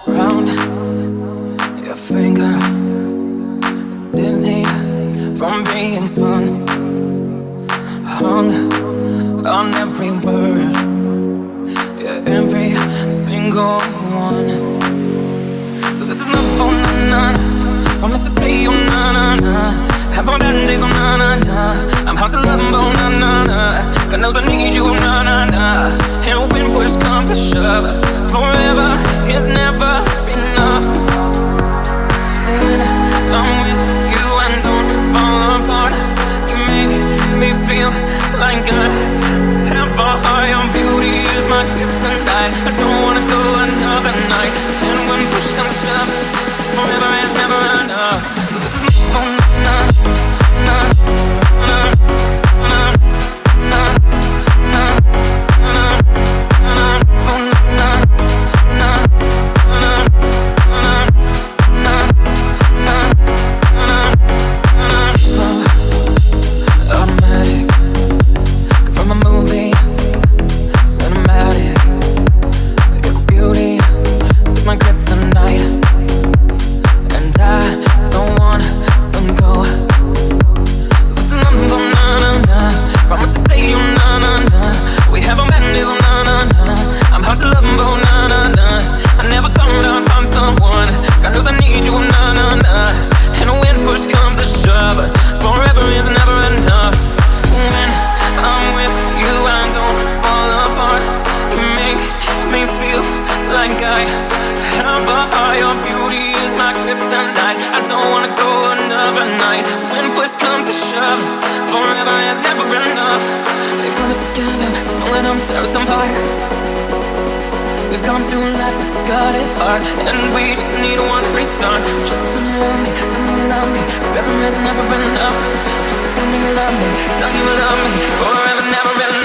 Round your finger, dizzy from being spun, hung on every word, yeah, every single one. So this is not for na-na, promise to say you na-na-na. Have all bad days, oh na-na-na. I'm hard to love, oh na-na-na. God knows I need you, oh na-na-na. And when push comes to shove, forever is never enough. When I'm with you and don't fall apart, you make me feel like I have a high on beauty is my gift tonight. I don't wanna go another night. And when push comes to shove, forever is never enough. So this is my phone, tonight. When push comes to shove, forever is never enough. They put us together, don't let them tear us apart. We've gone through life, we've got it hard, and we just need one restart. Just tell me you love me, tell me you love me. Forever is never enough. Just tell me you love me, tell me you love me. Forever, never enough.